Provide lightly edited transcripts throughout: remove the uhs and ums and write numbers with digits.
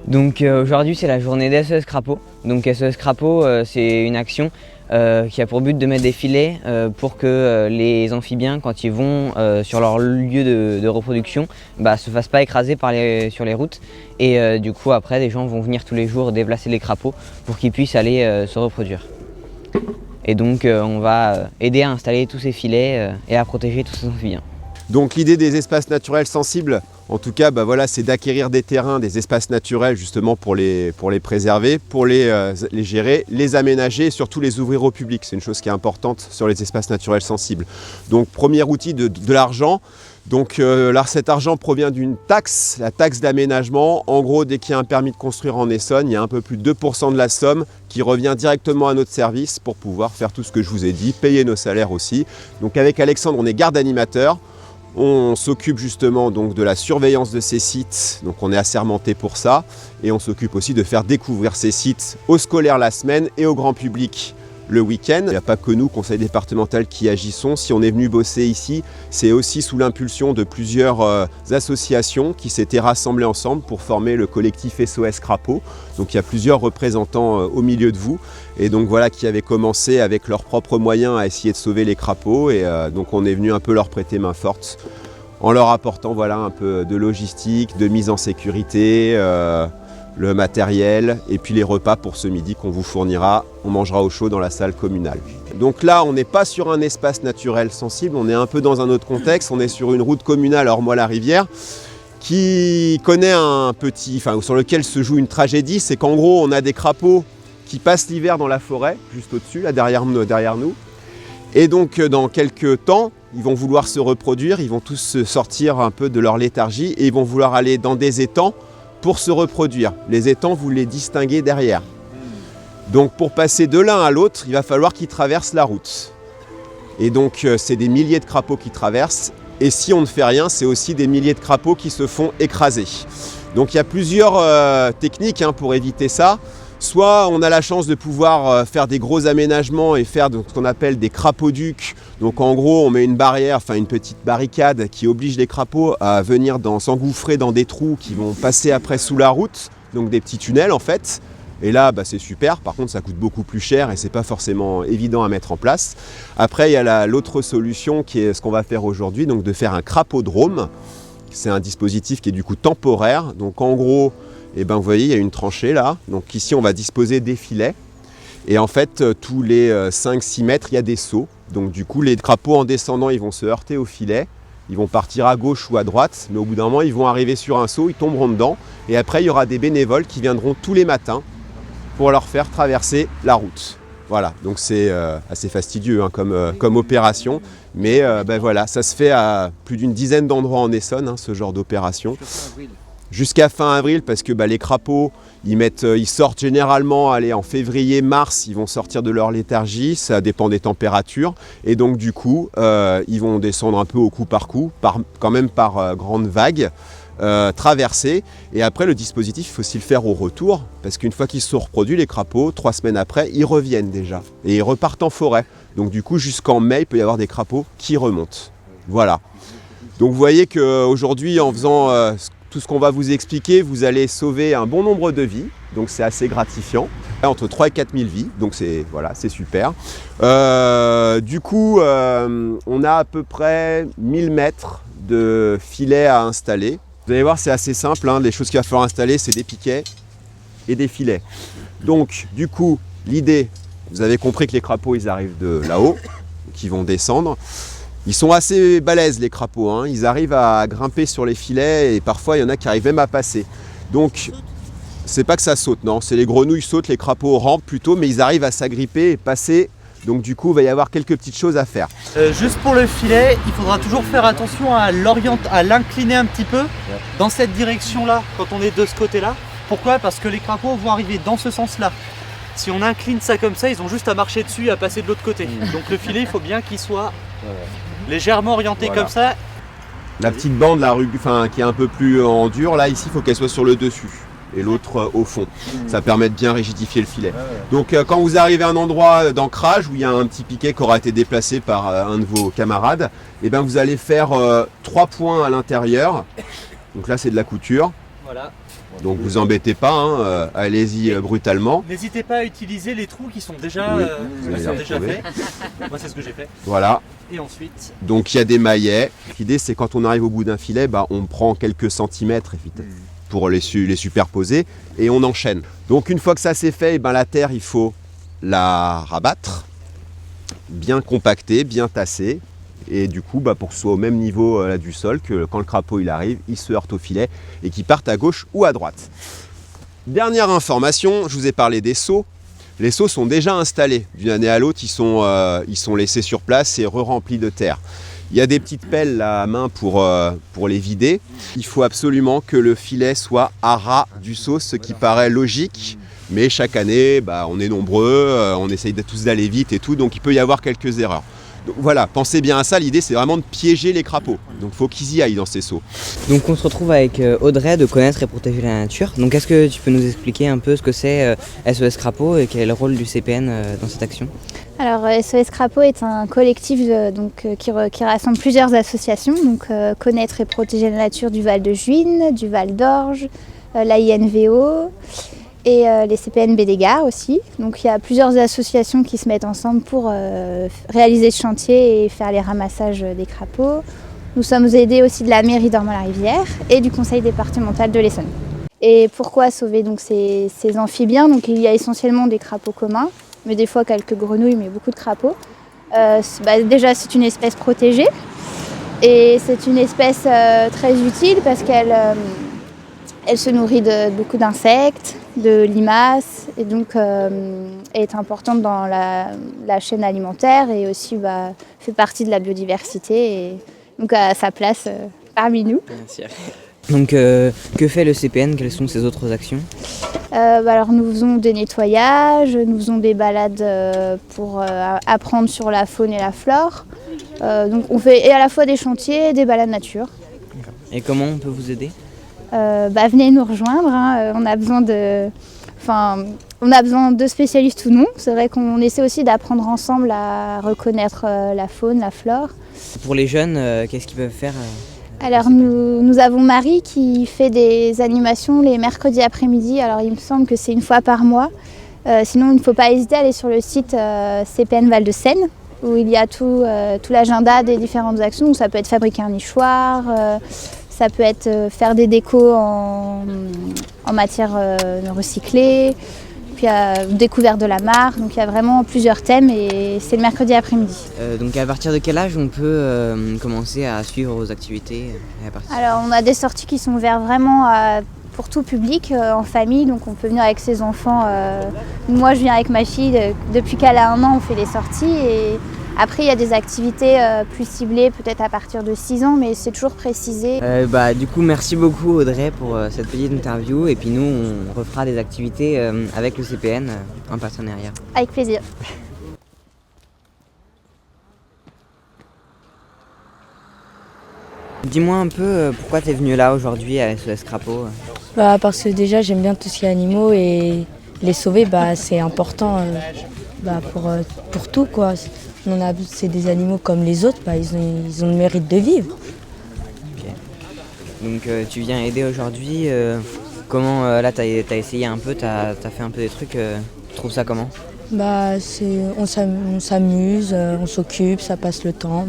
Donc aujourd'hui c'est la journée d'SOS Crapaud. Donc SOS Crapaud c'est une action qui a pour but de mettre des filets pour que les amphibiens quand ils vont sur leur lieu de reproduction se fassent pas écraser sur les routes et du coup après des gens vont venir tous les jours déplacer les crapauds pour qu'ils puissent aller se reproduire. Et donc on va aider à installer tous ces filets et à protéger tous ces amphibiens. Donc l'idée des espaces naturels sensibles, en tout cas, c'est d'acquérir des terrains, des espaces naturels justement pour les préserver, pour les gérer, les aménager et surtout les ouvrir au public. C'est une chose qui est importante sur les espaces naturels sensibles. Donc premier outil de l'argent. Donc cet argent provient d'une taxe, la taxe d'aménagement. En gros, dès qu'il y a un permis de construire en Essonne, il y a un peu plus de 2% de la somme qui revient directement à notre service pour pouvoir faire tout ce que je vous ai dit, payer nos salaires aussi. Donc avec Alexandre, on est garde animateur. On s'occupe justement donc de la surveillance de ces sites, donc on est assermenté pour ça, et on s'occupe aussi de faire découvrir ces sites aux scolaires la semaine et au grand public le week-end. Il n'y a pas que nous, conseil départemental, qui agissons. Si on est venu bosser ici, c'est aussi sous l'impulsion de plusieurs associations qui s'étaient rassemblées ensemble pour former le collectif SOS Crapaud. Donc il y a plusieurs représentants au milieu de vous, et donc voilà, qui avaient commencé avec leurs propres moyens à essayer de sauver les crapauds, et donc on est venu un peu leur prêter main forte en leur apportant un peu de logistique, de mise en sécurité, le matériel et puis les repas pour ce midi qu'on vous fournira. On mangera au chaud dans la salle communale. Donc là, on n'est pas sur un espace naturel sensible, on est un peu dans un autre contexte. On est sur une route communale Ormois-la-Rivière qui connaît sur lequel se joue une tragédie. C'est qu'en gros, on a des crapauds qui passent l'hiver dans la forêt, juste au-dessus, là derrière nous. Et donc, dans quelques temps, ils vont vouloir se reproduire, ils vont tous sortir un peu de leur léthargie et ils vont vouloir aller dans des étangs pour se reproduire. Les étangs, vous les distinguez derrière. Donc pour passer de l'un à l'autre, il va falloir qu'ils traversent la route. Et donc c'est des milliers de crapauds qui traversent. Et si on ne fait rien, c'est aussi des milliers de crapauds qui se font écraser. Donc il y a plusieurs techniques pour éviter ça. Soit on a la chance de pouvoir faire des gros aménagements et faire ce qu'on appelle des crapauducs. Donc en gros, on met une barrière, une petite barricade qui oblige les crapauds à venir s'engouffrer dans des trous qui vont passer après sous la route, donc des petits tunnels en fait. Et là, c'est super. Par contre, ça coûte beaucoup plus cher et c'est pas forcément évident à mettre en place. Après, il y a l'autre solution qui est ce qu'on va faire aujourd'hui, donc de faire un crapaudrome. C'est un dispositif qui est du coup temporaire. Donc en gros, vous voyez, il y a une tranchée là. Donc ici, on va disposer des filets. Et en fait, tous les 5-6 mètres, il y a des sauts. Donc du coup, les crapauds en descendant, ils vont se heurter au filet. Ils vont partir à gauche ou à droite. Mais au bout d'un moment, ils vont arriver sur un saut, ils tomberont dedans. Et après, il y aura des bénévoles qui viendront tous les matins pour leur faire traverser la route. Voilà, donc c'est assez fastidieux comme opération. Mais ça se fait à plus d'une dizaine d'endroits en Essonne, ce genre d'opération. Jusqu'à fin avril, parce que les crapauds, ils sortent généralement en février, mars, ils vont sortir de leur léthargie, ça dépend des températures. Et donc du coup, ils vont descendre un peu au coup par grandes vagues, traverser. Et après, le dispositif, il faut aussi le faire au retour, parce qu'une fois qu'ils se sont reproduits, les crapauds, 3 semaines après, ils reviennent déjà. Et ils repartent en forêt. Donc du coup, jusqu'en mai, il peut y avoir des crapauds qui remontent. Voilà. Donc vous voyez qu'aujourd'hui, en faisant tout ce qu'on va vous expliquer, vous allez sauver un bon nombre de vies, donc c'est assez gratifiant, entre 3 et 4 000 vies, donc c'est super. Du coup, on a à peu près 1000 mètres de filets à installer. Vous allez voir, c'est assez simple, les choses qu'il va falloir installer, c'est des piquets et des filets. Donc, du coup, l'idée, vous avez compris que les crapauds, ils arrivent de là-haut, donc ils vont descendre. Ils sont assez balèzes les crapauds, ils arrivent à grimper sur les filets et parfois il y en a qui arrivent même à passer. Donc c'est pas que ça saute, non, c'est les grenouilles sautent, les crapauds rampent plutôt, mais ils arrivent à s'agripper et passer. Donc du coup il va y avoir quelques petites choses à faire. Juste pour le filet, il faudra toujours faire attention à l'incliner un petit peu dans cette direction-là quand on est de ce côté-là. Pourquoi ? Parce que les crapauds vont arriver dans ce sens-là. Si on incline ça comme ça, ils ont juste à marcher dessus et à passer de l'autre côté. Donc le filet, il faut bien qu'il soit légèrement orienté comme ça. La petite bande là, qui est un peu plus en dur, là ici, il faut qu'elle soit sur le dessus et l'autre au fond. Ça permet de bien rigidifier le filet. Donc quand vous arrivez à un endroit d'ancrage où il y a un petit piquet qui aura été déplacé par un de vos camarades, vous allez faire 3 points à l'intérieur. Donc là c'est de la couture. Voilà. Donc vous embêtez pas, hein, allez-y brutalement. N'hésitez pas à utiliser les trous qui sont déjà, Oui, déjà faits. Moi c'est ce que j'ai fait. Voilà. Et ensuite, Donc il y a des maillets. L'idée c'est quand on arrive au bout d'un filet, on prend quelques centimètres pour les superposer et on enchaîne. Donc une fois que ça c'est fait, la terre il faut la rabattre, bien compacter, bien tasser. Et du coup, pour que ce soit au même niveau du sol, que quand le crapaud il arrive, il se heurte au filet et qu'il parte à gauche ou à droite. Dernière information, je vous ai parlé des seaux. Les seaux sont déjà installés. D'une année à l'autre, ils sont laissés sur place et re-remplis de terre. Il y a des petites pelles à main pour les vider. Il faut absolument que le filet soit à ras du seau, ce qui paraît logique. Mais chaque année, on est nombreux, on essaye tous d'aller vite et tout, donc il peut y avoir quelques erreurs. Donc voilà, pensez bien à ça, l'idée c'est vraiment de piéger les crapauds. Donc il faut qu'ils y aillent dans ces seaux. Donc on se retrouve avec Audrey de Connaître et Protéger la Nature. Donc est-ce que tu peux nous expliquer un peu ce que c'est SOS Crapaud et quel est le rôle du CPN dans cette action? Alors SOS Crapaud est un collectif qui rassemble plusieurs associations, donc Connaître et Protéger la Nature du Val de Juine, du Val d'Orge, l'AINVO et les CPNB des Gares aussi. Donc il y a plusieurs associations qui se mettent ensemble pour réaliser ce chantier et faire les ramassages des crapauds. Nous sommes aidés aussi de la mairie d'Ormont-la-Rivière et du conseil départemental de l'Essonne. Et pourquoi sauver donc ces amphibiens? Donc il y a essentiellement des crapauds communs, mais des fois quelques grenouilles, mais beaucoup de crapauds. Déjà c'est une espèce protégée et c'est une espèce très utile parce qu'elle se nourrit de beaucoup d'insectes, de limaces et donc est importante dans la chaîne alimentaire et aussi fait partie de la biodiversité et donc à sa place parmi nous. Merci. Donc que fait le CPN? Quelles sont ses autres actions? Alors nous faisons des nettoyages, nous faisons des balades pour apprendre sur la faune et la flore. Donc on fait et à la fois des chantiers et des balades nature. Et comment on peut vous aider? Venez nous rejoindre, hein. On a besoin de spécialistes ou non. C'est vrai qu'on essaie aussi d'apprendre ensemble à reconnaître la faune, la flore. Pour les jeunes, qu'est-ce qu'ils peuvent faire? Alors nous avons Marie qui fait des animations les mercredis après-midi. Alors il me semble que c'est une fois par mois. Sinon il ne faut pas hésiter à aller sur le site CPN Val de Seine où il y a tout l'agenda des différentes actions. Donc, ça peut être fabriquer un nichoir, ça peut être faire des décos en matière recyclée, puis découverte de la mare. Donc il y a vraiment plusieurs thèmes et c'est le mercredi après-midi. Donc à partir de quel âge on peut commencer à suivre vos activités Alors on a des sorties qui sont ouvertes vraiment pour tout public, en famille, donc on peut venir avec ses enfants. Moi je viens avec ma fille, depuis qu'elle a 1 an on fait les sorties et après il y a des activités plus ciblées peut-être à partir de 6 ans mais c'est toujours précisé. Du coup merci beaucoup Audrey pour cette petite interview et puis nous on refera des activités avec le CPN en partenariat. Avec plaisir. Dis-moi un peu pourquoi tu es venu là aujourd'hui à SOS Crapaud? Parce que déjà j'aime bien tout ce qui est animaux et les sauver c'est important pour tout quoi. C'est des animaux comme les autres, ils ont le mérite de vivre. Okay. Donc tu viens aider aujourd'hui, comment là tu as essayé un peu, tu as fait un peu des trucs, tu trouves ça comment? On s'amuse, on s'occupe, ça passe le temps,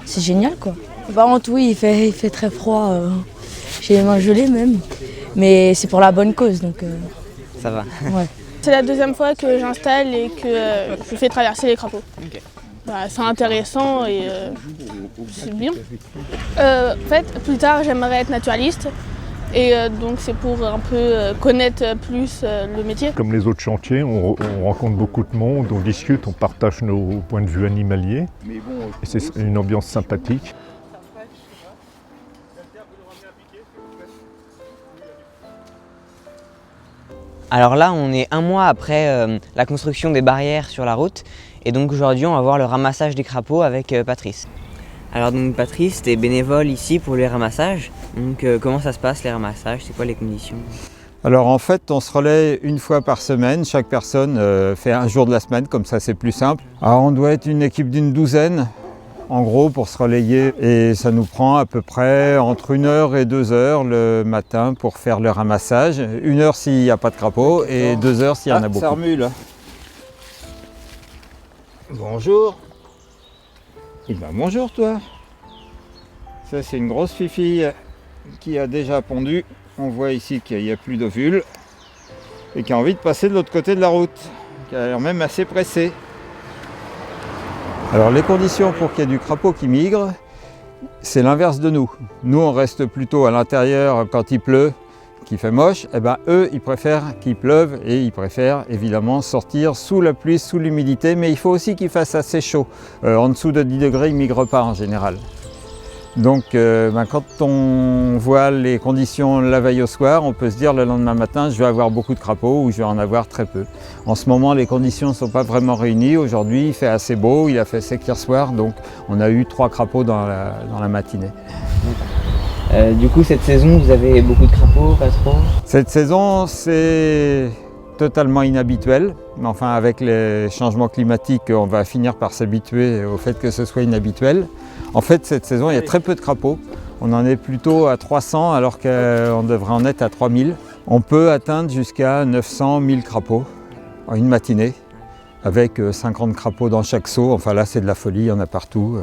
c'est génial quoi. Par contre oui, il fait très froid, j'ai les mains gelées même, mais c'est pour la bonne cause donc. Ça va. Ouais. C'est la 2e fois que j'installe et que je fais traverser les crapauds. Okay. C'est intéressant et c'est bien. En fait, plus tard, j'aimerais être naturaliste et donc c'est pour un peu connaître plus le métier. Comme les autres chantiers, on rencontre beaucoup de monde, on discute, on partage nos points de vue animaliers et c'est une ambiance sympathique. Alors là, on est 1 mois après la construction des barrières sur la route et donc aujourd'hui, on va voir le ramassage des crapauds avec Patrice. Alors donc Patrice, tu es bénévole ici pour les ramassages. Donc comment ça se passe les ramassages? C'est quoi les conditions? Alors en fait, on se relaie 1 fois par semaine. Chaque personne fait un jour de la semaine, comme ça c'est plus simple. Alors on doit être une équipe d'12. en gros pour se relayer. Et ça nous prend à peu près entre 1 heure et 2 heures le matin pour faire le ramassage. 1 heure s'il n'y a pas de crapaud et 2 heures s'il y en a beaucoup. Ça remue là. Bonjour. Eh ben bonjour toi. Ça c'est une grosse fifille qui a déjà pondu. On voit ici qu'il n'y a plus d'ovules et qui a envie de passer de l'autre côté de la route, qui a l'air même assez pressée. Alors les conditions pour qu'il y ait du crapaud qui migre, c'est l'inverse de nous. Nous on reste plutôt à l'intérieur quand il pleut, qu'il fait moche, et ben eux ils préfèrent qu'il pleuve et ils préfèrent évidemment sortir sous la pluie, sous l'humidité, mais il faut aussi qu'il fasse assez chaud. En dessous de 10 degrés ils ne migrent pas en général. Donc quand on voit les conditions la veille au soir, on peut se dire le lendemain matin je vais avoir beaucoup de crapauds ou je vais en avoir très peu. En ce moment les conditions ne sont pas vraiment réunies. Aujourd'hui il fait assez beau, il a fait sec hier soir, donc on a eu 3 crapauds dans la matinée. Du coup cette saison vous avez beaucoup de crapauds, pas trop? Cette saison c'est totalement inhabituel, mais enfin avec les changements climatiques on va finir par s'habituer au fait que ce soit inhabituel. En fait cette saison il y a très peu de crapauds, on en est plutôt à 300 alors qu'on devrait en être à 3000. On peut atteindre jusqu'à 900-1000 crapauds en une matinée avec 50 crapauds dans chaque seau, enfin là c'est de la folie, il y en a partout.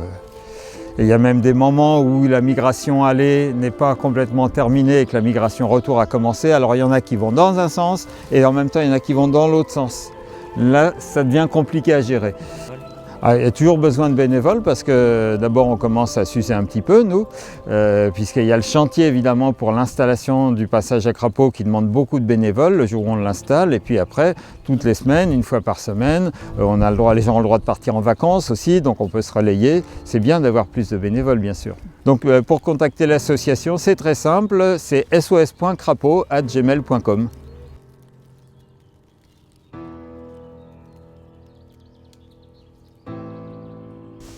Et il y a même des moments où la migration aller n'est pas complètement terminée et que la migration retour a commencé. Alors il y en a qui vont dans un sens et en même temps il y en a qui vont dans l'autre sens. Là ça devient compliqué à gérer. Il y a toujours besoin de bénévoles parce que d'abord on commence à s'user un petit peu nous, puisqu'il y a le chantier évidemment pour l'installation du passage à crapaud qui demande beaucoup de bénévoles le jour où on l'installe, et puis après toutes les semaines, une fois par semaine, les gens ont le droit de partir en vacances aussi, donc on peut se relayer. C'est bien d'avoir plus de bénévoles bien sûr. Donc pour contacter l'association c'est très simple, c'est sos.crapaud@gmail.com.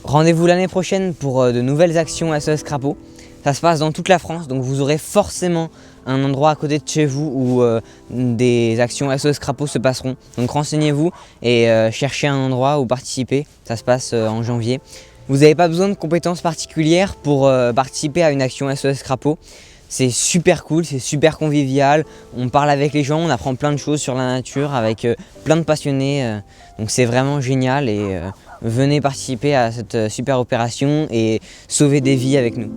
Rendez-vous l'année prochaine pour de nouvelles actions SOS Crapaud. Ça se passe dans toute la France, donc vous aurez forcément un endroit à côté de chez vous où des actions SOS Crapaud se passeront. Donc renseignez-vous et cherchez un endroit où participer. Ça se passe en janvier. Vous n'avez pas besoin de compétences particulières pour participer à une action SOS Crapaud. C'est super cool, c'est super convivial, on parle avec les gens, on apprend plein de choses sur la nature avec plein de passionnés. Donc c'est vraiment génial et venez participer à cette super opération et sauver des vies avec nous.